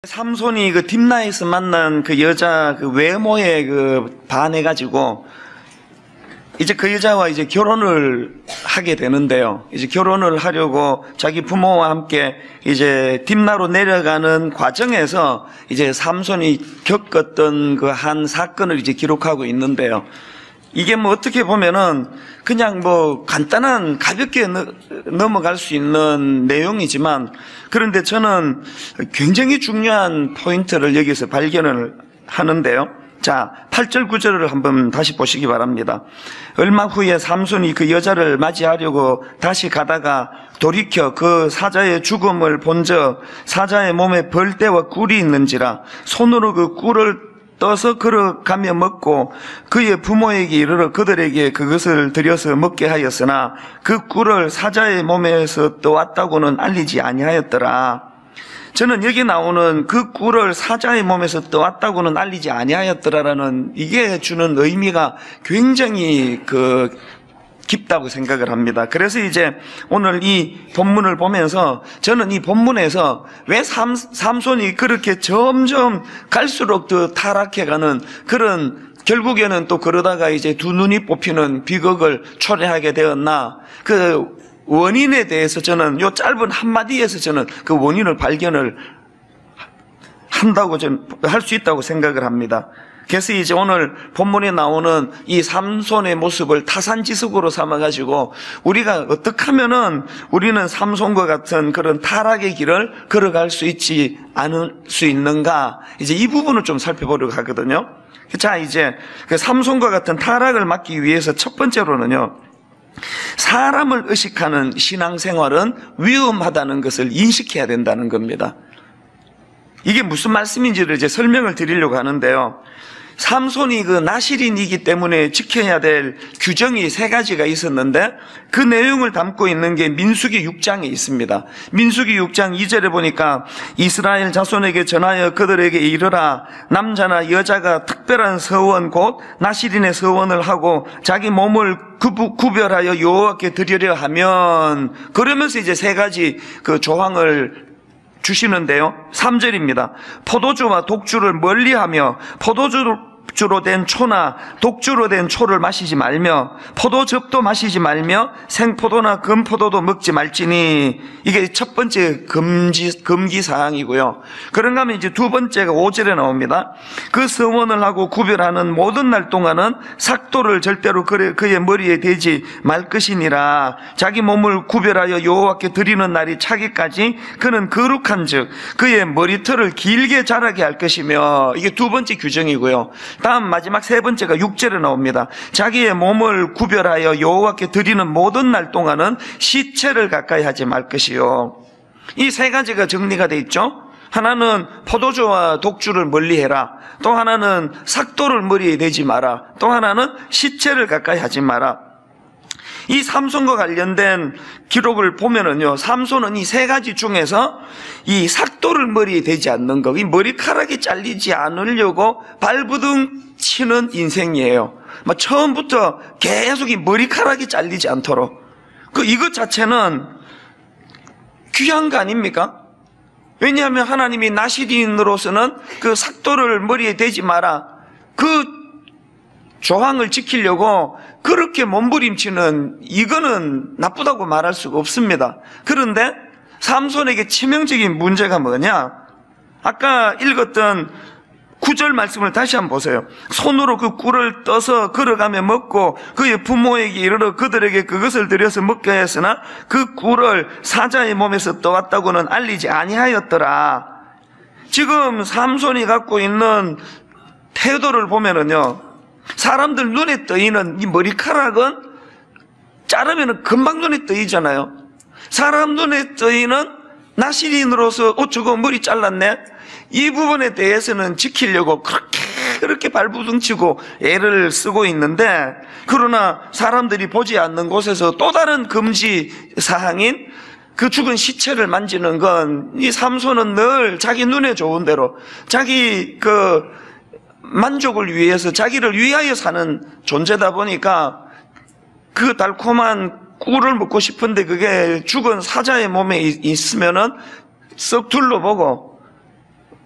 삼손이 그 딥나에서 만난 그 여자 그 외모에 그 반해가지고 이제 그 여자와 이제 결혼을 하게 되는데요. 이제 결혼을 하려고 자기 부모와 함께 이제 딥나로 내려가는 과정에서 이제 삼손이 겪었던 그 한 사건을 이제 기록하고 있는데요. 이게 뭐 어떻게 보면은 그냥 뭐 간단한 가볍게 넘어갈 수 있는 내용이지만, 그런데 저는 굉장히 중요한 포인트를 여기서 발견을 하는데요. 자, 8절 9절을 한번 다시 보시기 바랍니다. 얼마 후에 삼손이 그 여자를 맞이하려고 다시 가다가 돌이켜 그 사자의 죽음을 본즉 사자의 몸에 벌떼와 꿀이 있는지라 손으로 그 꿀을 떠서 걸어가며 먹고 그의 부모에게 이르러 그들에게 그것을 들여서 먹게 하였으나 그 꿀을 사자의 몸에서 떠왔다고는 알리지 아니하였더라. 저는 여기 나오는 그 꿀을 사자의 몸에서 떠왔다고는 알리지 아니하였더라라는 이게 주는 의미가 굉장히 깊다고 생각을 합니다. 그래서 이제 오늘 이 본문을 보면서 저는 이 본문에서 왜 삼손이 그렇게 점점 갈수록 더 타락해가는 그런, 결국에는 또 그러다가 이제 두 눈이 뽑히는 비극을 초래하게 되었나, 그 원인에 대해서 저는 요 짧은 한마디에서 저는 그 원인을 발견을 한다고 저는 할 수 있다고 생각을 합니다. 그래서 이제 오늘 본문에 나오는 이 삼손의 모습을 타산지석으로 삼아가지고 우리가 어떻게 하면은 우리는 삼손과 같은 그런 타락의 길을 걸어갈 수 있지 않을 수 있는가, 이제 이 부분을 좀 살펴보려고 하거든요. 자, 이제 그 삼손과 같은 타락을 막기 위해서 첫 번째로는요, 사람을 의식하는 신앙생활은 위험하다는 것을 인식해야 된다는 겁니다. 이게 무슨 말씀인지를 이제 설명을 드리려고 하는데요. 삼손이 그 나실인이기 때문에 지켜야 될 규정이 세 가지가 있었는데 그 내용을 담고 있는 게 민수기 6장에 있습니다. 민수기 6장 2절에 보니까 이스라엘 자손에게 전하여 그들에게 이르라, 남자나 여자가 특별한 서원 곧 나실인의 서원을 하고 자기 몸을 구별하여 여호와께 드리려 하면, 그러면서 이제 세 가지 그 조항을 주시는데요. 3절입니다. 포도주와 독주를 멀리하며 포도주로 된 초나 독주로 된 초를 마시지 말며 포도즙도 마시지 말며 생포도나 금포도도 먹지 말지니, 이게 첫 번째 금기 사항이고요. 그런가 하면 이제 두 번째가 5절에 나옵니다. 그 서원을 하고 구별하는 모든 날 동안은 삭도를 절대로 그의 머리에 대지 말 것이니라. 자기 몸을 구별하여 여호와께 드리는 날이 차기까지 그는 거룩한즉 그의 머리털을 길게 자라게 할 것이며, 이게 두 번째 규정이고요. 다음 마지막 세 번째가 6절에 나옵니다. 자기의 몸을 구별하여 여호와께 드리는 모든 날 동안은 시체를 가까이 하지 말 것이요. 이 세 가지가 정리가 돼 있죠. 하나는 포도주와 독주를 멀리해라, 또 하나는 삭도를 머리에 대지 마라, 또 하나는 시체를 가까이 하지 마라. 이 삼손과 관련된 기록을 보면은요, 삼손은 이 세 가지 중에서 이 삭도를 머리에 대지 않는 것, 이 머리카락이 잘리지 않으려고 발부둥 치는 인생이에요. 처음부터 계속 이 머리카락이 잘리지 않도록. 이것 자체는 귀한 거 아닙니까? 왜냐하면 하나님이 나실인으로서는 그 삭도를 머리에 대지 마라, 그 조항을 지키려고 그렇게 몸부림치는, 이거는 나쁘다고 말할 수가 없습니다. 그런데 삼손에게 치명적인 문제가 뭐냐? 아까 읽었던 9절 말씀을 다시 한번 보세요. 손으로 그 꿀을 떠서 걸어가며 먹고 그의 부모에게 이르러 그들에게 그것을 들여서 먹게 하였으나 그 꿀을 사자의 몸에서 떠왔다고는 알리지 아니하였더라. 지금 삼손이 갖고 있는 태도를 보면은요, 사람들 눈에 떠있는 이 머리카락은 자르면 금방 눈에 떠이잖아요. 사람 눈에 떠있는 나실인으로서 저거 머리 잘랐네, 이 부분에 대해서는 지키려고 그렇게 발부둥치고 애를 쓰고 있는데, 그러나 사람들이 보지 않는 곳에서 또 다른 금지 사항인 그 죽은 시체를 만지는 건, 이 삼손은 늘 자기 눈에 좋은 대로 자기 만족을 위해서, 자기를 위하여 사는 존재다 보니까 그 달콤한 꿀을 먹고 싶은데 그게 죽은 사자의 몸에 있으면은 썩 둘러보고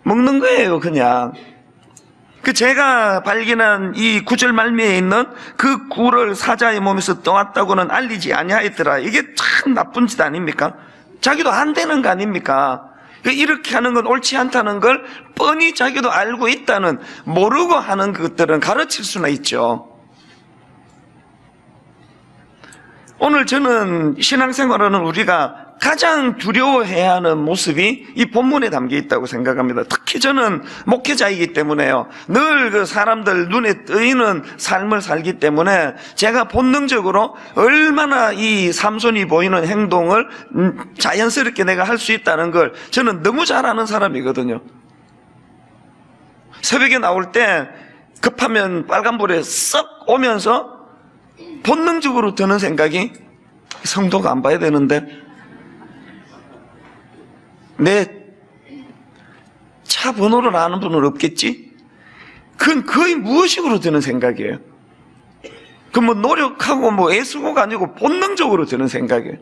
먹는 거예요, 그냥. 제가 발견한 이 구절 말미에 있는 그 꿀을 사자의 몸에서 떠왔다고는 알리지 아니하였더라. 이게 참 나쁜 짓 아닙니까? 자기도 안 되는 거 아닙니까? 이렇게 하는 건 옳지 않다는 걸 뻔히 자기도 알고 있다는, 모르고 하는 것들은 가르칠 수나 있죠. 오늘 저는 신앙생활하는 우리가 가장 두려워해야 하는 모습이 이 본문에 담겨 있다고 생각합니다. 특히 저는 목회자이기 때문에요. 늘 그 사람들 눈에 뜨이는 삶을 살기 때문에 제가 본능적으로 얼마나 이 삼손이 보이는 행동을 자연스럽게 내가 할 수 있다는 걸 저는 너무 잘 아는 사람이거든요. 새벽에 나올 때 급하면 빨간불에 썩 오면서 본능적으로 드는 생각이, 성도가 안 봐야 되는데 내 차 번호를 아는 분은 없겠지? 그건 거의 무의식으로 드는 생각이에요. 뭐 노력하고 뭐 애쓰고가 아니고 본능적으로 드는 생각이에요.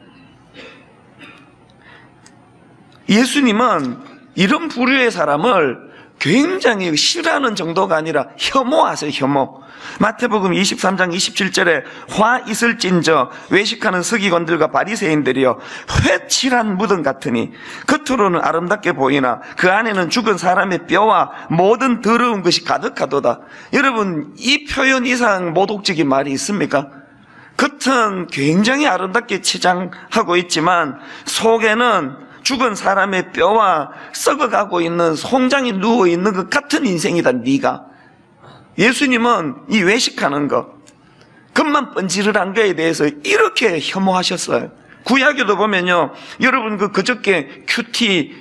예수님은 이런 부류의 사람을 굉장히 싫어하는 정도가 아니라 혐오하세요, 혐오. 마태복음 23장 27절에 화 있을진저 외식하는 서기관들과 바리새인들이여 회칠한 무덤 같으니 겉으로는 아름답게 보이나 그 안에는 죽은 사람의 뼈와 모든 더러운 것이 가득하도다. 여러분, 이 표현 이상 모독적인 말이 있습니까? 겉은 굉장히 아름답게 치장하고 있지만 속에는 죽은 사람의 뼈와 썩어가고 있는 송장이 누워있는 것 같은 인생이다, 네가. 예수님은 이 외식하는 것, 겉만 번지르한 거에 대해서 이렇게 혐오하셨어요. 구약에도 보면요, 여러분 그저께 큐티,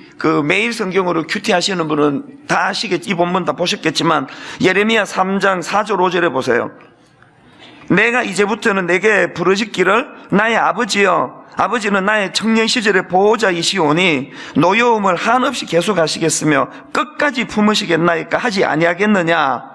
매일 성경으로 큐티 하시는 분은 다 아시겠지, 이 본문 다 보셨겠지만 예레미야 3장 4절 5절에 보세요. 내가 이제부터는 내게 부르짖기를 나의 아버지여, 아버지는 나의 청년 시절의 보호자이시오니 노여움을 한없이 계속하시겠으며 끝까지 품으시겠나이까 하지 아니하겠느냐.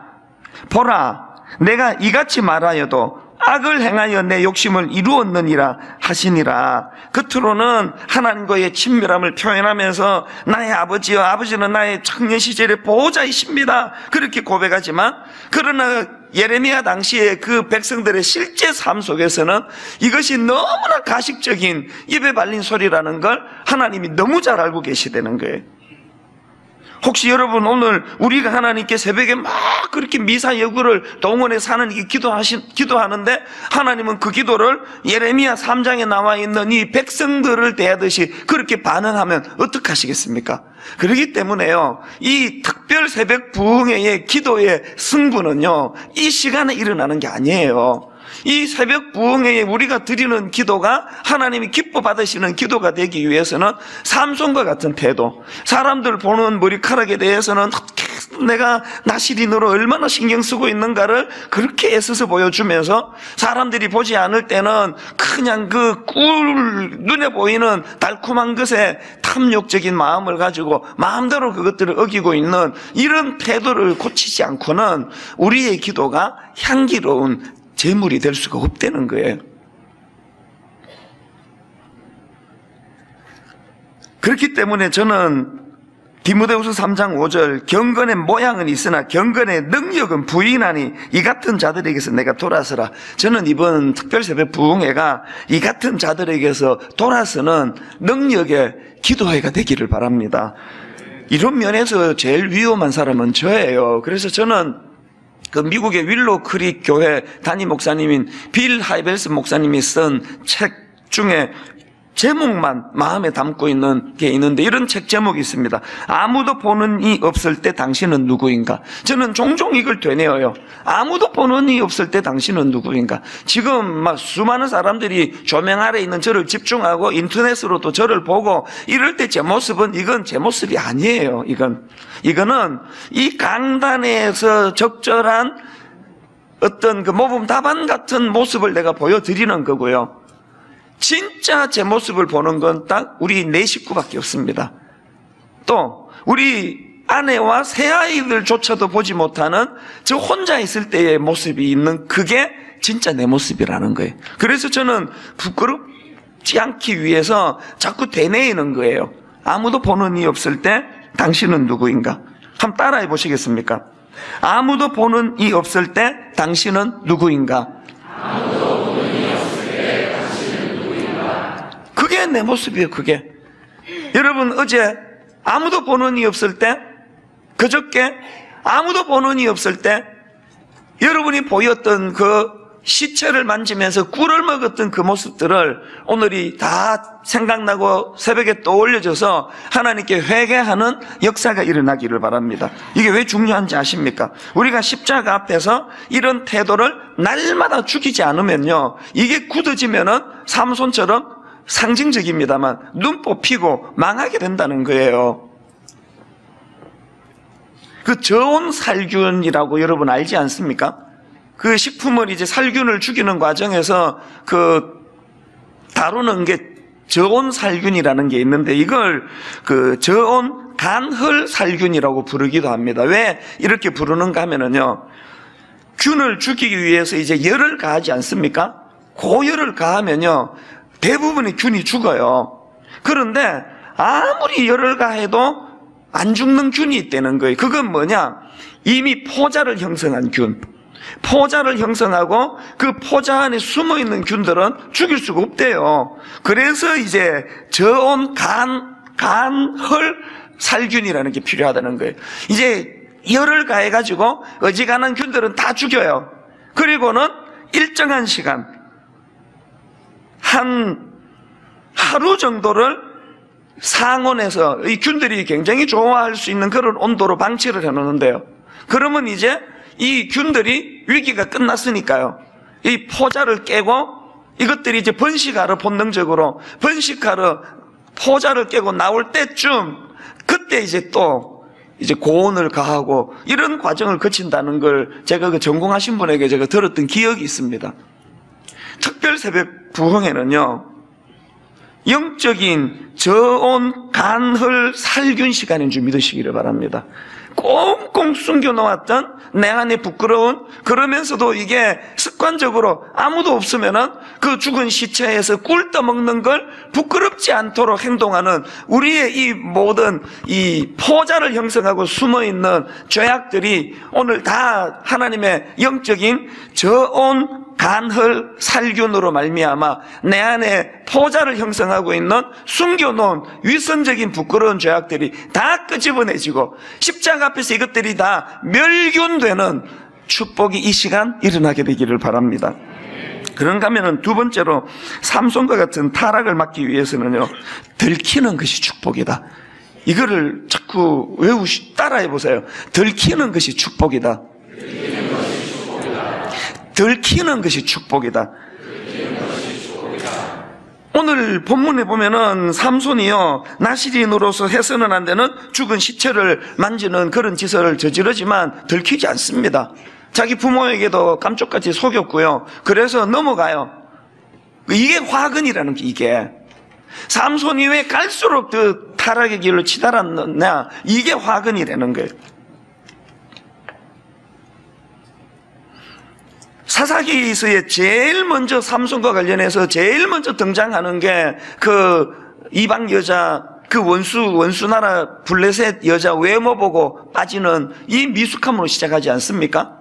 보라, 내가 이같이 말하여도 악을 행하여 내 욕심을 이루었느니라 하시니라. 겉으로는 하나님과의 친밀함을 표현하면서 나의 아버지여, 아버지는 나의 청년 시절의 보호자이십니다, 그렇게 고백하지만, 그러나 예레미야 당시에 그 백성들의 실제 삶 속에서는 이것이 너무나 가식적인 입에 발린 소리라는 걸 하나님이 너무 잘 알고 계시다는 거예요. 혹시 여러분 오늘 우리가 하나님께 새벽에 막 그렇게 미사 여구를 동원해 사는 이 기도하는데 하나님은 그 기도를 예레미야 3장에 나와 있는 이 백성들을 대하듯이 그렇게 반응하면 어떡하시겠습니까? 그렇기 때문에요, 이 특별 새벽 부흥회의 기도의 승부는요, 이 시간에 일어나는 게 아니에요. 이 새벽 부흥회에 우리가 드리는 기도가 하나님이 기뻐 받으시는 기도가 되기 위해서는 삼손과 같은 태도, 사람들 보는 머리카락에 대해서는 내가 나시린으로 얼마나 신경 쓰고 있는가를 그렇게 애써서 보여주면서, 사람들이 보지 않을 때는 그냥 그 눈에 보이는 달콤한 것에 탐욕적인 마음을 가지고 마음대로 그것들을 어기고 있는 이런 태도를 고치지 않고는 우리의 기도가 향기로운 제물이 될 수가 없다는 거예요. 그렇기 때문에 저는 디모데후서 3장 5절 경건의 모양은 있으나 경건의 능력은 부인하니 이 같은 자들에게서 내가 돌아서라. 저는 이번 특별새벽 부흥회가 이 같은 자들에게서 돌아서는 능력의 기도회가 되기를 바랍니다. 이런 면에서 제일 위험한 사람은 저예요. 그래서 저는 미국의 윌로우 크릭 교회 담임 목사님인 빌 하이벨스 목사님이 쓴 책 중에 제목만 마음에 담고 있는 게 있는데, 이런 책 제목이 있습니다. 아무도 보는 이 없을 때 당신은 누구인가. 저는 종종 이걸 되뇌어요. 아무도 보는 이 없을 때 당신은 누구인가. 지금 막 수많은 사람들이 조명 아래 있는 저를 집중하고 인터넷으로도 저를 보고 이럴 때 제 모습은, 이건 제 모습이 아니에요. 이거는 이 강단에서 적절한 어떤 모범 답안 같은 모습을 내가 보여드리는 거고요. 진짜 제 모습을 보는 건 딱 우리 네 식구밖에 없습니다. 또 우리 아내와 새 아이들조차도 보지 못하는 저 혼자 있을 때의 모습이 있는, 그게 진짜 내 모습이라는 거예요. 그래서 저는 부끄럽지 않기 위해서 자꾸 되뇌이는 거예요. 아무도 보는 이 없을 때 당신은 누구인가. 한번 따라해 보시겠습니까? 아무도 보는 이 없을 때 당신은 누구인가? 아무도 보는 이 없을 때 당신은 누구인가? 그게 내 모습이에요. 그게. 여러분, 어제 아무도 보는 이 없을 때, 그저께 아무도 보는 이 없을 때 여러분이 보였던 그 시체를 만지면서 꿀을 먹었던 그 모습들을 오늘이 다 생각나고 새벽에 떠올려져서 하나님께 회개하는 역사가 일어나기를 바랍니다. 이게 왜 중요한지 아십니까? 우리가 십자가 앞에서 이런 태도를 날마다 죽이지 않으면요, 이게 굳어지면은 삼손처럼 상징적입니다만 눈 뽑히고 망하게 된다는 거예요. 그 저온 살균이라고 여러분 알지 않습니까? 그 식품을 이제 살균을 죽이는 과정에서 다루는 게 저온 살균이라는 게 있는데, 이걸 그 저온 간헐 살균이라고 부르기도 합니다. 왜 이렇게 부르는가 하면은요, 균을 죽이기 위해서 이제 열을 가하지 않습니까? 고열을 가하면요, 대부분의 균이 죽어요. 그런데 아무리 열을 가해도 안 죽는 균이 있다는 거예요. 그건 뭐냐? 이미 포자를 형성한 균. 포자를 형성하고 그 포자 안에 숨어있는 균들은 죽일 수가 없대요. 그래서 이제 저온 간헐 살균이라는 게 필요하다는 거예요. 이제 열을 가해가지고 어지간한 균들은 다 죽여요. 그리고는 일정한 시간, 한 하루 정도를 상온에서 이 균들이 굉장히 좋아할 수 있는 그런 온도로 방치를 해놓는데요. 그러면 이제 이 균들이 위기가 끝났으니까요, 이 포자를 깨고 이것들이 이제 번식하러 본능적으로 번식하러 포자를 깨고 나올 때쯤, 그때 이제 또 이제 고온을 가하고 이런 과정을 거친다는 걸 제가 그 전공하신 분에게 제가 들었던 기억이 있습니다. 특별 새벽 부흥회는요, 영적인 저온 간헐 살균 시간인 줄 믿으시기를 바랍니다. 꽁꽁 숨겨놓았던 내 안에 부끄러운, 그러면서도 이게 습관적으로 아무도 없으면은 그 죽은 시체에서 꿀 떠먹는 걸 부끄럽지 않도록 행동하는 우리의 이 모든 이 포자를 형성하고 숨어있는 죄악들이 오늘 다 하나님의 영적인 저온 간헐 살균으로 말미암아 내 안에 포자를 형성하고 있는 숨겨놓은 위선적인 부끄러운 죄악들이 다 끄집어내지고 십자가 앞에서 이것들이 다 멸균되는 축복이 이 시간 일어나게 되기를 바랍니다. 그런가 하면은 두 번째로 삼손과 같은 타락을 막기 위해서는요, 들키는 것이 축복이다. 이거를 자꾸 따라해 보세요. 들키는 것이 축복이다. 들키는 것이 축복이다. 오늘 본문에 보면은 삼손이요, 나시린으로서 해서는 안 되는 죽은 시체를 만지는 그런 짓을 저지르지만 들키지 않습니다. 자기 부모에게도 깜짝같이 속였고요. 그래서 넘어가요. 이게 화근이라는 게, 이게 삼손이 왜 갈수록 더 타락의 길로 치달았느냐, 이게 화근이라는 거예요. 사사기서에 제일 먼저 삼손과 관련해서 제일 먼저 등장하는 게 그 이방 여자, 그 원수 나라 블레셋 여자 외모 보고 빠지는 이 미숙함으로 시작하지 않습니까?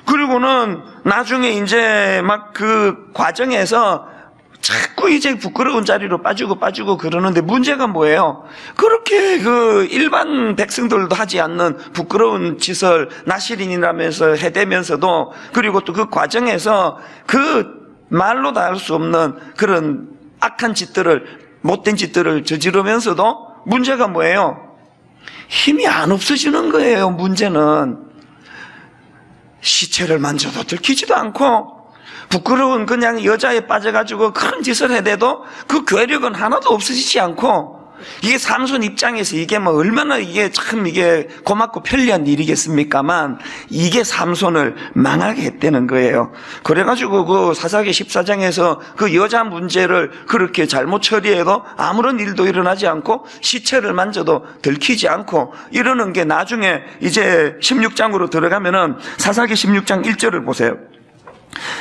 그리고는 나중에 이제 막 그 과정에서 자꾸 이제 부끄러운 자리로 빠지고 그러는데, 문제가 뭐예요? 그렇게 그 일반 백성들도 하지 않는 부끄러운 짓을 나시린이라면서 해대면서도, 그리고 또 그 과정에서 그 말로 다 할 수 없는 그런 악한 짓들을, 못된 짓들을 저지르면서도 문제가 뭐예요? 힘이 안 없어지는 거예요. 문제는 시체를 만져도 들키지도 않고, 부끄러운 그냥 여자에 빠져가지고 큰 짓을 해대도 그 괴력은 하나도 없어지지 않고, 이게 삼손 입장에서 이게 뭐 얼마나 이게 참 이게 고맙고 편리한 일이겠습니까만, 이게 삼손을 망하게 했다는 거예요. 그래가지고 그 사사기 14장에서 그 여자 문제를 그렇게 잘못 처리해도 아무런 일도 일어나지 않고, 시체를 만져도 들키지 않고 이러는 게, 나중에 이제 16장으로 들어가면은 사사기 16장 1절을 보세요.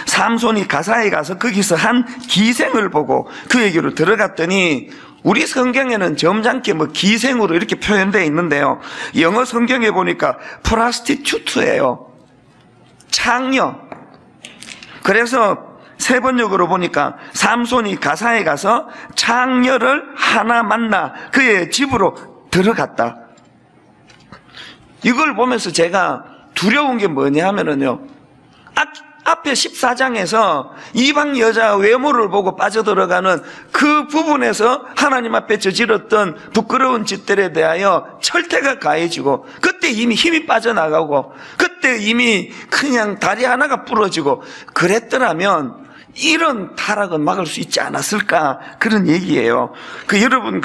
삼손이 가사에 가서 거기서 한 기생을 보고 그에게로 들어갔더니 우리 성경에는 점잖게 뭐 기생으로 이렇게 표현되어 있는데요. 영어 성경에 보니까 프라스티튜트예요. 창녀. 그래서 세 번역으로 보니까 삼손이 가사에 가서 창녀를 하나 만나 그의 집으로 들어갔다. 이걸 보면서 제가 두려운 게 뭐냐 하면은요, 앞에 14장에서 이방 여자 외모를 보고 빠져들어가는 그 부분에서 하나님 앞에 저질렀던 부끄러운 짓들에 대하여 철퇴가 가해지고, 그때 이미 힘이 빠져나가고, 그때 이미 그냥 다리 하나가 부러지고 그랬더라면 이런 타락은 막을 수 있지 않았을까, 그런 얘기예요. 여러분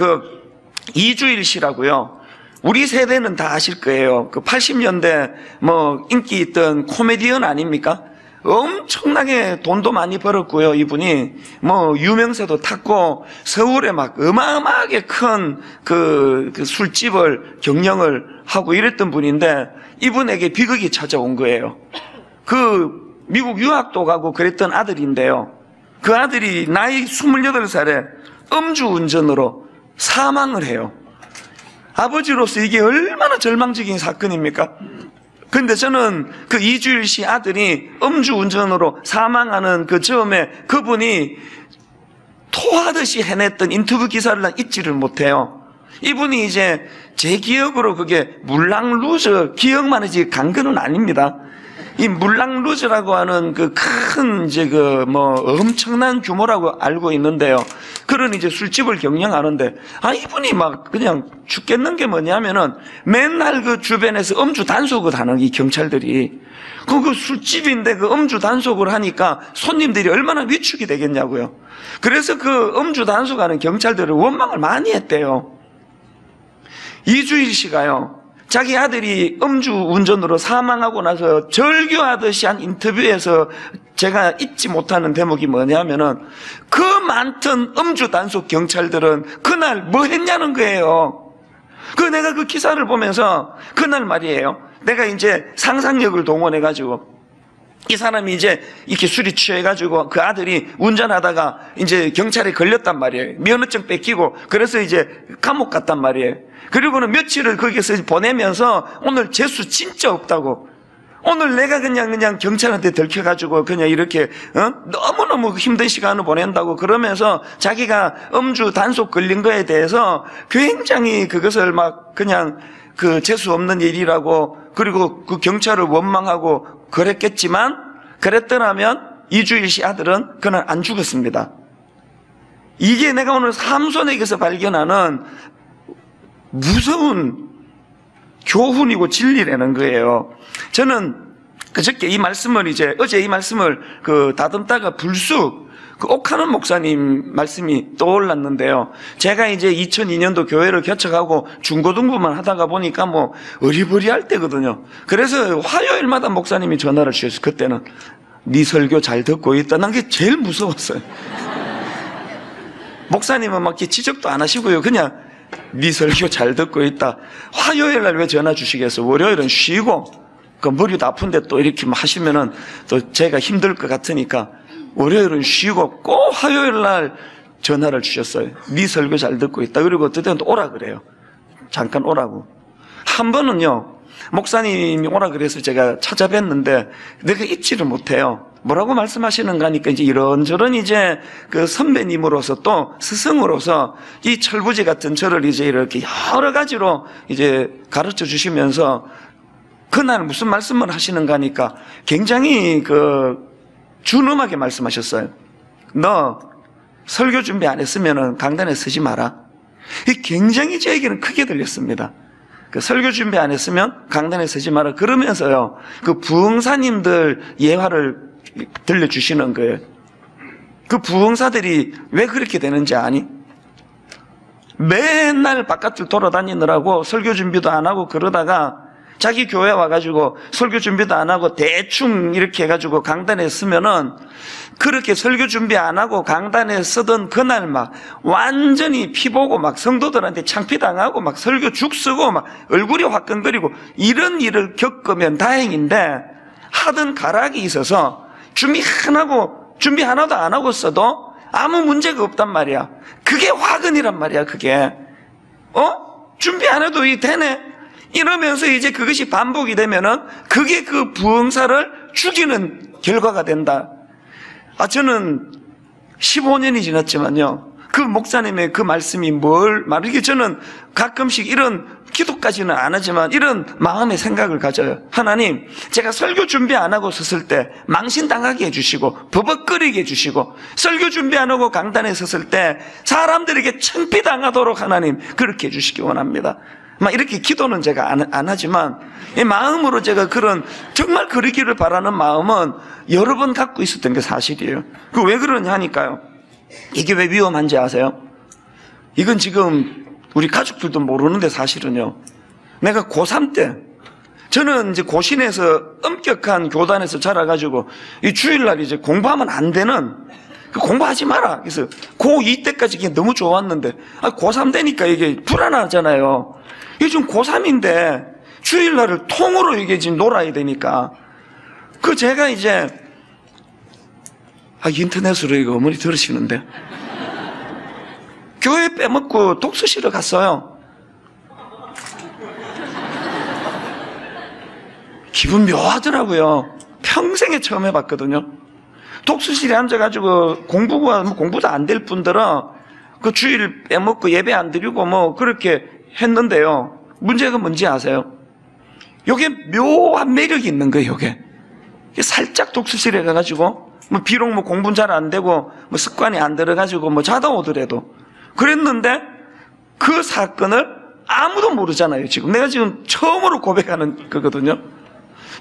이주일 씨라고요, 우리 세대는 다 아실 거예요. 80년대 뭐 인기 있던 코미디언 아닙니까? 엄청나게 돈도 많이 벌었고요. 이분이 뭐 유명세도 탔고 서울에 막 어마어마하게 큰 그 술집을 경영을 하고 이랬던 분인데, 이분에게 비극이 찾아온 거예요. 미국 유학도 가고 그랬던 아들인데요, 그 아들이 나이 28살에 음주운전으로 사망을 해요. 아버지로서 이게 얼마나 절망적인 사건입니까? 근데 저는 이주일 씨 아들이 음주운전으로 사망하는 즈음에 그분이 토하듯이 해냈던 인터뷰 기사를 난 잊지를 못해요. 이분이 이제 제 기억으로 그게 물랑루즈, 기억만 하지 간 거는 아닙니다. 이 물랑루즈라고 하는 큰 엄청난 규모라고 알고 있는데요. 그런 이제 술집을 경영하는데, 이분이 막 그냥 죽겠는 게 뭐냐면은 맨날 주변에서 음주 단속을 하는 이 경찰들이, 술집인데 음주 단속을 하니까 손님들이 얼마나 위축이 되겠냐고요. 그래서 음주 단속하는 경찰들을 원망을 많이 했대요. 이주일 씨가요, 자기 아들이 음주운전으로 사망하고 나서 절규하듯이 한 인터뷰에서 제가 잊지 못하는 대목이 뭐냐면은, 그 많던 음주 단속 경찰들은 그날 뭐 했냐는 거예요. 내가 기사를 보면서 그날 말이에요, 내가 이제 상상력을 동원해가지고, 이 사람이 이제 이렇게 술이 취해가지고 그 아들이 운전하다가 이제 경찰에 걸렸단 말이에요. 면허증 뺏기고, 그래서 이제 감옥 갔단 말이에요. 그리고는 며칠을 거기서 보내면서 오늘 재수 진짜 없다고, 오늘 내가 그냥 경찰한테 들켜가지고 그냥 이렇게 너무너무 힘든 시간을 보낸다고 그러면서 자기가 음주 단속 걸린 거에 대해서 굉장히 그것을 막 그냥 재수 없는 일이라고, 그리고 경찰을 원망하고 그랬겠지만, 그랬더라면 이주일 씨 아들은 그날 안 죽었습니다. 이게 내가 오늘 삼손에게서 발견하는 무서운 교훈이고 진리라는 거예요. 저는 어제 이 말씀을 다듬다가 불쑥 옥하는 목사님 말씀이 떠올랐는데요. 제가 이제 2002년도 교회를 개척하고 중고등부만 하다가 보니까 뭐 어리버리할 때거든요. 그래서 화요일마다 목사님이 전화를 주셨어요. 그때는 네 설교 잘 듣고 있다. 난 그게 제일 무서웠어요. 목사님은 막 지적도 안 하시고요, 그냥 네 설교 잘 듣고 있다. 화요일날 왜 전화 주시겠어? 월요일은 쉬고 머리도 아픈데 또 이렇게 하시면은 또 제가 힘들 것 같으니까 월요일은 쉬고 꼭 화요일날 전화를 주셨어요. 네 설교 잘 듣고 있다. 그리고 어떨 때는 또 오라 그래요. 잠깐 오라고. 한 번은요, 목사님이 오라 그래서 제가 찾아뵀는데 내가 잊지를 못해요. 뭐라고 말씀하시는가 하니까 이제 이런저런 이제 선배님으로서 또 스승으로서 이 철부지 같은 저를 이제 이렇게 여러 가지로 이제 가르쳐 주시면서 그날 무슨 말씀을 하시는가 하니까 굉장히 준엄하게 말씀하셨어요. 너 설교 준비 안 했으면 강단에 서지 마라. 이 굉장히 저에게는 크게 들렸습니다. 설교 준비 안 했으면 강단에 서지 마라. 그러면서요, 부흥사님들 예화를 들려주시는 거예요. 부흥사들이 왜 그렇게 되는지 아니? 맨날 바깥을 돌아다니느라고 설교 준비도 안 하고 그러다가 자기 교회 와가지고 설교 준비도 안 하고 대충 이렇게 해가지고 강단에 서면은, 그렇게 설교 준비 안 하고 강단에 서던 그날 막 완전히 피보고 막 성도들한테 창피당하고 막 설교 죽 쓰고 막 얼굴이 화끈거리고 이런 일을 겪으면 다행인데, 하던 가락이 있어서 준비 하나도 안 하고 써도 아무 문제가 없단 말이야. 그게 화근이란 말이야. 그게 준비 안 해도 되네 이러면서 이제 그것이 반복이 되면은 그게 그 부흥사를 죽이는 결과가 된다. 저는 15년이 지났지만요, 그 목사님의 그 말씀이 뭘 말이게, 저는 가끔씩 이런 기도까지는 안 하지만 이런 마음의 생각을 가져요. 하나님, 제가 설교 준비 안 하고 섰을 때 망신당하게 해주시고 버벅거리게 해주시고, 설교 준비 안 하고 강단에 섰을 때 사람들에게 창피당하도록 하나님 그렇게 해주시기 원합니다. 막 이렇게 기도는 제가 안 하지만 이 마음으로 제가 그런 정말 그러기를 바라는 마음은 여러 번 갖고 있었던 게 사실이에요. 그 왜 그러냐 하니까요, 이게 왜 위험한지 아세요? 이건 지금 우리 가족들도 모르는데 사실은요, 내가 고3 때, 저는 이제 고신에서 엄격한 교단에서 자라가지고 이 주일날 이제 공부하면 안 되는, 공부하지 마라. 그래서 고2 때까지 이게 너무 좋았는데 고3 되니까 이게 불안하잖아요. 이게 지금 고3인데 주일날을 통으로 이게 지금 놀아야 되니까, 제가 이제 인터넷으로 이거 어머니 들으시는데, 교회 빼먹고 독서실을 갔어요. 기분 묘하더라고요. 평생에 처음 해봤거든요. 독서실에 앉아가지고 공부도 안 될 뿐더러 그 주일 빼먹고 예배 안 드리고 뭐 그렇게 했는데요, 문제가 뭔지 아세요? 요게 묘한 매력이 있는 거예요. 요게 살짝 독서실에 가가지고 비록 공부는 잘 안 되고 습관이 안 들어가지고 자다 오더라도 그랬는데, 그 사건을 아무도 모르잖아요. 내가 지금 처음으로 고백하는 거거든요.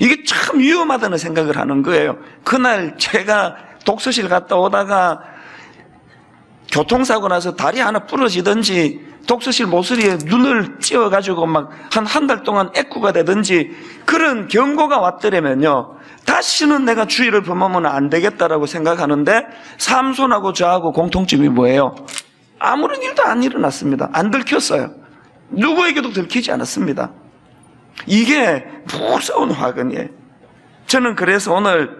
이게 참 위험하다는 생각을 하는 거예요. 그날 제가 독서실 갔다 오다가 교통사고 나서 다리 하나 부러지든지 독서실 모서리에 눈을 찧어가지고 한 달 동안 애꾸가 되든지 그런 경고가 왔더라면요, 다시는 내가 주의를 범하면 안 되겠다라고 생각하는데, 삼손하고 저하고 공통점이 뭐예요? 아무런 일도 안 일어났습니다. 안 들켰어요. 누구에게도 들키지 않았습니다. 이게 무서운 화근이에요. 저는 그래서 오늘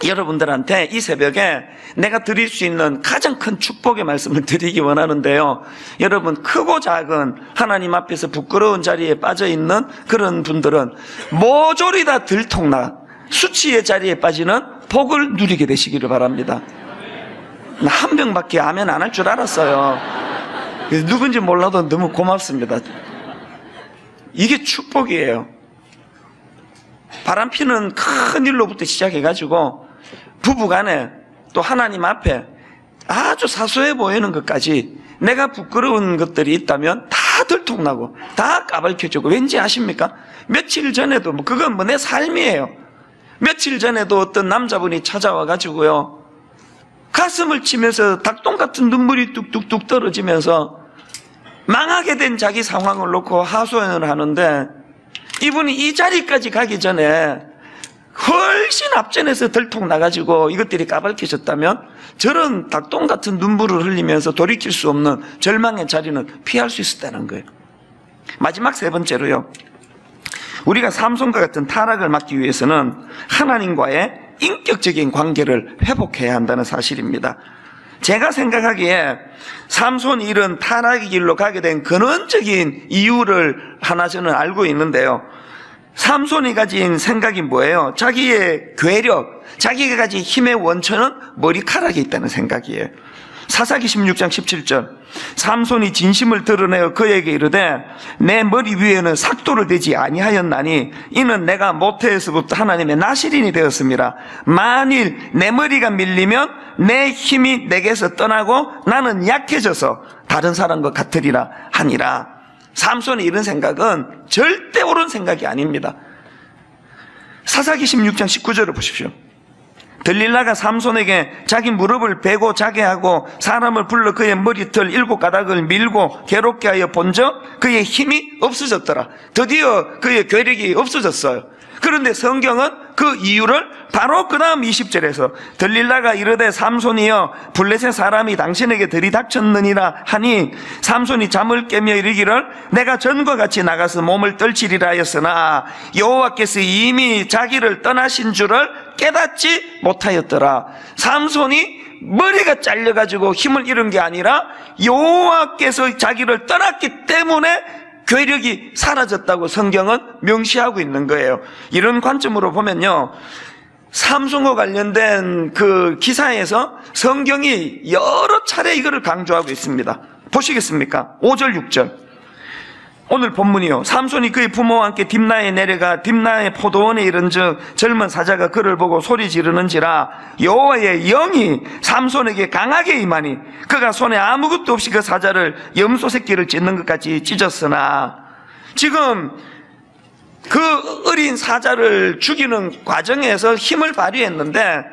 여러분들한테 이 새벽에 내가 드릴 수 있는 가장 큰 축복의 말씀을 드리기 원하는데요, 여러분, 크고 작은 하나님 앞에서 부끄러운 자리에 빠져있는 그런 분들은 모조리 다 들통나 수치의 자리에 빠지는 복을 누리게 되시기를 바랍니다. 나 한 명밖에 아멘 안 할 줄 알았어요. 누군지 몰라도 너무 고맙습니다. 이게 축복이에요. 바람피는 큰 일로부터 시작해가지고 부부간에 또 하나님 앞에 아주 사소해 보이는 것까지 내가 부끄러운 것들이 있다면 다 들통나고 다 까발켜지고, 왠지 아십니까? 며칠 전에도 그건 내 삶이에요. 며칠 전에도 어떤 남자분이 찾아와가지고요, 가슴을 치면서 닭똥 같은 눈물이 뚝뚝뚝 떨어지면서 망하게 된 자기 상황을 놓고 하소연을 하는데, 이분이 이 자리까지 가기 전에 훨씬 앞전에서 들통 나가지고 이것들이 까발켜졌다면 저런 닭똥 같은 눈물을 흘리면서 돌이킬 수 없는 절망의 자리는 피할 수 있었다는 거예요. 마지막 세 번째로요, 우리가 삼손과 같은 타락을 막기 위해서는 하나님과의 인격적인 관계를 회복해야 한다는 사실입니다. 제가 생각하기에 삼손이 이런 타락의 길로 가게 된 근원적인 이유를 하나 저는 알고 있는데요, 삼손이 가진 생각이 뭐예요? 자기의 괴력, 자기가 가진 힘의 원천은 머리카락에 있다는 생각이에요. 사사기 16장 17절, 삼손이 진심을 드러내어 그에게 이르되 내 머리 위에는 삭도를 대지 아니하였나니 이는 내가 모태에서부터 하나님의 나실인이 되었습니다. 만일 내 머리가 밀리면 내 힘이 내게서 떠나고 나는 약해져서 다른 사람과 같으리라 하니라. 삼손의 이런 생각은 절대 옳은 생각이 아닙니다. 사사기 16장 19절을 보십시오. 들릴라가 삼손에게 자기 무릎을 베고 자게 하고 사람을 불러 그의 머리털 7가닥을 밀고 괴롭게 하여 본적 그의 힘이 없어졌더라. 드디어 그의 괴력이 없어졌어요. 그런데 성경은 그 이유를 바로 그 다음 20절에서 들릴라가 이르되 삼손이여 블레셋 사람이 당신에게 들이닥쳤느니라 하니 삼손이 잠을 깨며 이르기를 내가 전과 같이 나가서 몸을 떨치리라 하였으나 여호와께서 이미 자기를 떠나신 줄을 깨닫지 못하였더라. 삼손이 머리가 잘려가지고 힘을 잃은 게 아니라 여호와께서 자기를 떠났기 때문에 괴력이 사라졌다고 성경은 명시하고 있는 거예요. 이런 관점으로 보면요, 삼손과 관련된 그 기사에서 성경이 여러 차례 이거를 강조하고 있습니다. 보시겠습니까? 5절 6절. 오늘 본문이요, 삼손이 그의 부모와 함께 딥나에 내려가 딥나의 포도원에 이른즉 젊은 사자가 그를 보고 소리 지르는지라 여호와의 영이 삼손에게 강하게 임하니 그가 손에 아무것도 없이 그 사자를 염소 새끼를 찢는 것 같이 찢었으나, 지금 그 어린 사자를 죽이는 과정에서 힘을 발휘했는데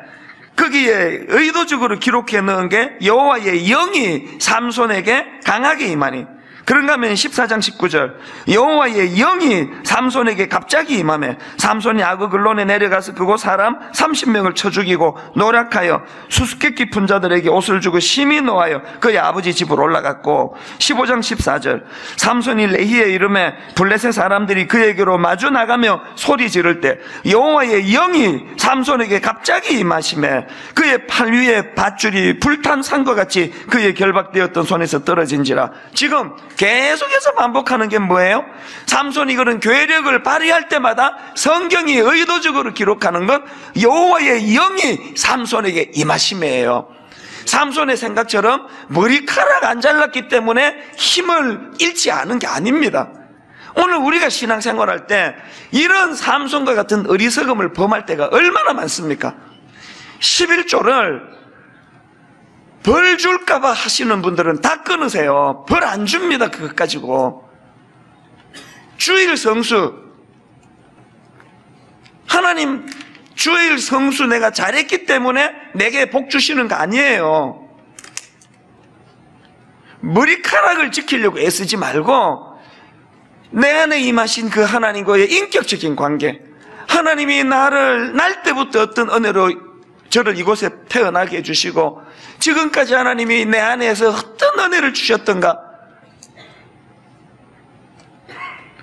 거기에 의도적으로 기록해 넣은 게 여호와의 영이 삼손에게 강하게 임하니, 그런가 하면 14장 19절 여호와의 영이 삼손에게 갑자기 임하매 삼손이 악의 근론에 내려가서 그곳 사람 30명을 쳐 죽이고 노력하여 수수께끼 푼 자들에게 옷을 주고 심히 노하여 그의 아버지 집으로 올라갔고, 15장 14절 삼손이 레히에 이름에 블레셋 사람들이 그에게로 마주 나가며 소리 지를 때 여호와의 영이 삼손에게 갑자기 임하심에 그의 팔 위에 밧줄이 불탄 산과 같이 그의 결박되었던 손에서 떨어진지라. 지금 계속해서 반복하는 게 뭐예요? 삼손이 그런 괴력을 발휘할 때마다 성경이 의도적으로 기록하는 건 여호와의 영이 삼손에게 임하심이에요. 삼손의 생각처럼 머리카락 안 잘랐기 때문에 힘을 잃지 않은 게 아닙니다. 오늘 우리가 신앙생활할 때 이런 삼손과 같은 어리석음을 범할 때가 얼마나 많습니까? 11조를 벌 줄까봐 하시는 분들은 다 끊으세요. 벌 안 줍니다. 그것 가지고. 주일 성수, 하나님 주일 성수 내가 잘했기 때문에 내게 복 주시는 거 아니에요. 머리카락을 지키려고 애쓰지 말고 내 안에 임하신 그 하나님과의 인격적인 관계, 하나님이 나를 날 때부터 어떤 은혜로 저를 이곳에 태어나게 해주시고 지금까지 하나님이 내 안에서 어떤 은혜를 주셨던가,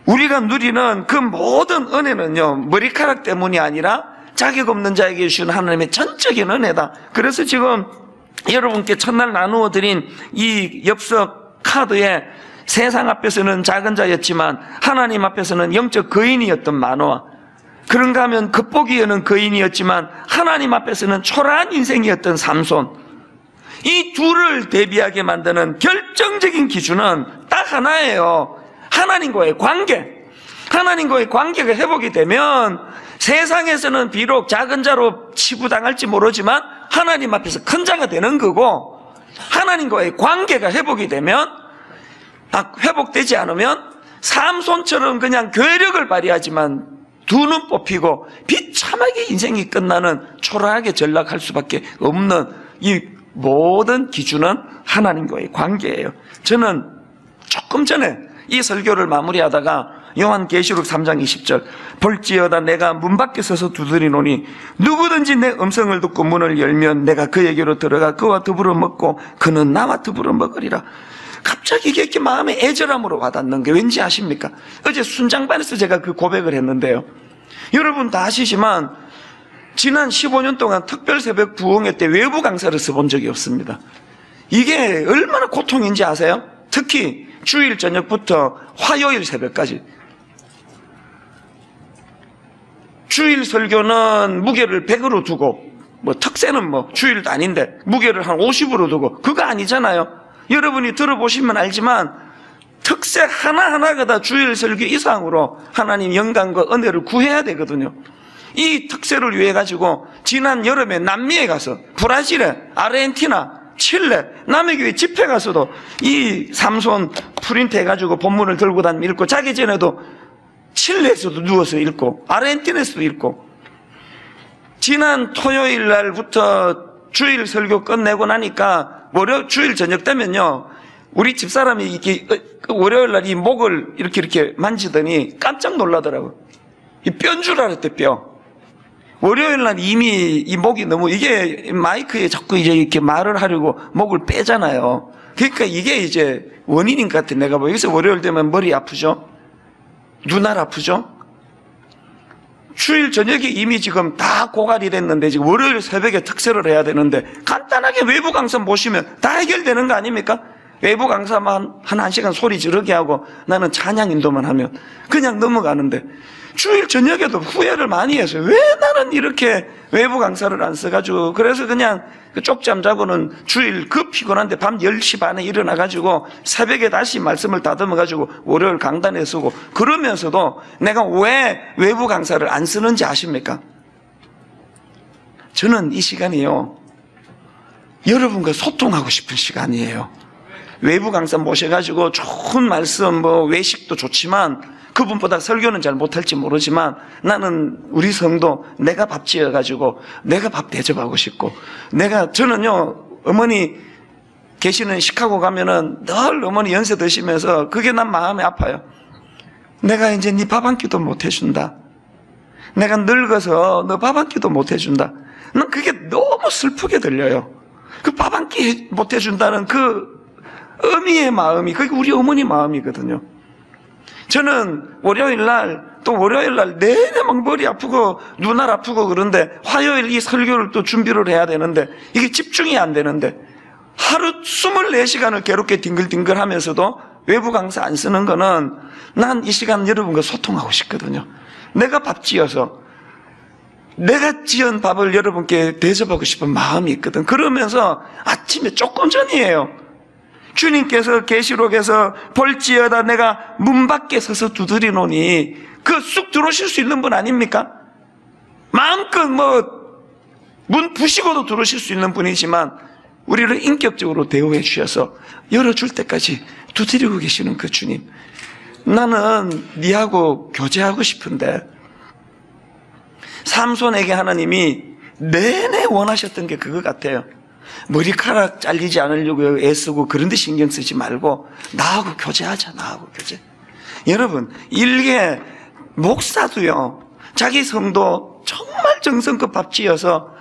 우리가 누리는 그 모든 은혜는요 머리카락 때문이 아니라 자격 없는 자에게 주신 하나님의 전적인 은혜다. 그래서 지금 여러분께 첫날 나누어 드린 이 엽서 카드에 세상 앞에서는 작은 자였지만 하나님 앞에서는 영적 거인이었던 마노아, 그런가 하면 겉보기에는 거인이었지만 하나님 앞에서는 초라한 인생이었던 삼손, 이 둘을 대비하게 만드는 결정적인 기준은 딱 하나예요. 하나님과의 관계. 하나님과의 관계가 회복이 되면 세상에서는 비록 작은 자로 치부당할지 모르지만 하나님 앞에서 큰 자가 되는 거고, 하나님과의 관계가 회복이 되면, 회복되지 않으면 삼손처럼 그냥 괴력을 발휘하지만 두 눈 뽑히고 비참하게 인생이 끝나는 초라하게 전락할 수밖에 없는 이 모든 기준은 하나님과의 관계예요. 저는 조금 전에 이 설교를 마무리하다가 요한계시록 3장 20절 볼지어다 내가 문 밖에 서서 두드리노니 누구든지 내 음성을 듣고 문을 열면 내가 그에게로 들어가 그와 더불어 먹고 그는 나와 더불어 먹으리라. 갑자기 이게 이렇게 마음에 애절함으로 와닿는 게 왠지 아십니까? 어제 순장반에서 제가 그 고백을 했는데요, 여러분 다 아시지만 지난 15년 동안 특별 새벽 부흥회 때 외부 강사를 써본 적이 없습니다. 이게 얼마나 고통인지 아세요? 특히 주일 저녁부터 화요일 새벽까지. 주일 설교는 무게를 100으로 두고, 특세는 주일도 아닌데 무게를 한 50으로 두고, 그거 아니잖아요. 여러분이 들어보시면 알지만 특세 하나하나가 다 주일 설교 이상으로 하나님 영광과 은혜를 구해야 되거든요. 이 특세를 위해 가지고 지난 여름에 남미에 가서, 브라질에, 아르헨티나, 칠레, 남의 교회 집회 가서도 이 삼손 프린트 해가지고 본문을 들고 다니며 읽고, 자기 전에도 칠레에서도 누워서 읽고 아르헨티나에서도 읽고, 지난 토요일 날부터 주일 설교 끝내고 나니까 주일 저녁 되면요 우리 집사람이 이렇게 월요일 날 이 목을 이렇게 만지더니 깜짝 놀라더라고요. 이 뼈인 줄 알았대, 뼈. 월요일 날 이미 이 목이 너무, 이게 마이크에 자꾸 이제 이렇게 말을 하려고 목을 빼잖아요. 그러니까 이게 이제 원인인 것 같아. 내가 여기서 월요일 되면 머리 아프죠? 눈알 아프죠? 주일 저녁에 이미 지금 다 고갈이 됐는데 지금 월요일 새벽에 특세를 해야 되는데 간단하게 외부 강사 모시면 다 해결되는 거 아닙니까? 외부 강사만 한 1시간 소리 지르게 하고 나는 찬양 인도만 하면 그냥 넘어가는데 주일 저녁에도 후회를 많이 해서 왜 나는 이렇게 외부 강사를 안 써가지고 그래서 그냥 쪽잠 자고는 주일 그 피곤한데 밤 10시 반에 일어나가지고 새벽에 다시 말씀을 다듬어가지고 월요일 강단에 쓰고 그러면서도 내가 왜 외부 강사를 안 쓰는지 아십니까? 저는 이 시간이요 여러분과 소통하고 싶은 시간이에요. 외부 강사 모셔가지고 좋은 말씀 외식도 좋지만 그분보다 설교는 잘 못할지 모르지만 나는 우리 성도 내가 밥 지어가지고 내가 밥 대접하고 싶고 저는요 어머니 계시는 시카고 가면은 늘 어머니 연세 드시면서 그게 난 마음이 아파요. 내가 이제 네 밥 한 끼도 못 해준다. 내가 늙어서 너 밥 한 끼도 못 해준다. 난 그게 너무 슬프게 들려요. 그 밥 한 끼 못 해준다는 그 어미의 마음이 그게 우리 어머니 마음이거든요. 저는 월요일날 내내 막 머리 아프고 눈알 아프고 그런데 화요일 이 설교를 또 준비를 해야 되는데 이게 집중이 안 되는데 하루 24시간을 괴롭게 뒹글뒹글 하면서도 외부 강사 안 쓰는 거는 난 이 시간 여러분과 소통하고 싶거든요. 내가 밥 지어서 내가 지은 밥을 여러분께 대접하고 싶은 마음이 있거든. 그러면서 아침에 조금 전이에요. 주님께서 계시록에서 볼지어다 내가 문 밖에 서서 두드리노니 그 쑥 들어오실 수 있는 분 아닙니까? 마음껏 문 부시고도 들어오실 수 있는 분이지만 우리를 인격적으로 대우해 주셔서 열어줄 때까지 두드리고 계시는 그 주님, 나는 네하고 교제하고 싶은데 삼손에게 하나님이 내내 원하셨던 게 그거 같아요. 머리카락 잘리지 않으려고 애쓰고 그런 데 신경 쓰지 말고 나하고 교제하자. 나하고 교제. 여러분 일개 목사도요 자기 성도 정말 정성껏 밥 지어서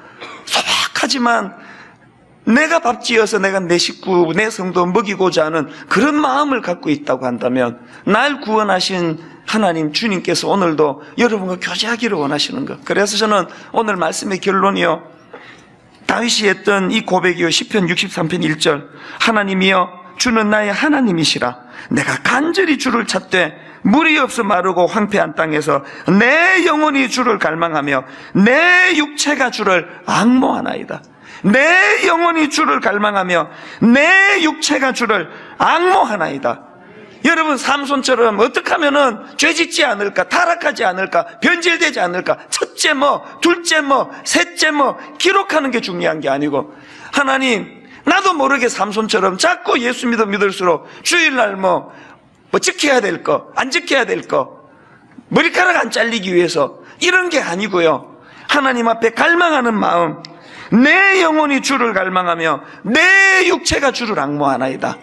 소박하지만 내가 밥 지어서 내가 내 식구 내 성도 먹이고자 하는 그런 마음을 갖고 있다고 한다면 날 구원하신 하나님 주님께서 오늘도 여러분과 교제하기를 원하시는 것. 그래서 저는 오늘 말씀의 결론이요 다윗이 했던 이 고백이요 시편 63편 1절 하나님이여 주는 나의 하나님이시라. 내가 간절히 주를 찾되 물이 없어 마르고 황폐한 땅에서 내 영혼이 주를 갈망하며 내 육체가 주를 앙모하나이다. 내 영혼이 주를 갈망하며 내 육체가 주를 앙모하나이다. 여러분 삼손처럼 어떻게 하면은 죄짓지 않을까, 타락하지 않을까, 변질되지 않을까, 첫째 둘째 셋째 기록하는 게 중요한 게 아니고 하나님 나도 모르게 삼손처럼 자꾸 예수 믿을수록 주일날 지켜야 될 거, 안 지켜야 될 거, 머리카락 안 잘리기 위해서 이런 게 아니고요 하나님 앞에 갈망하는 마음, 내 영혼이 주를 갈망하며 내 육체가 주를 앙모하나이다.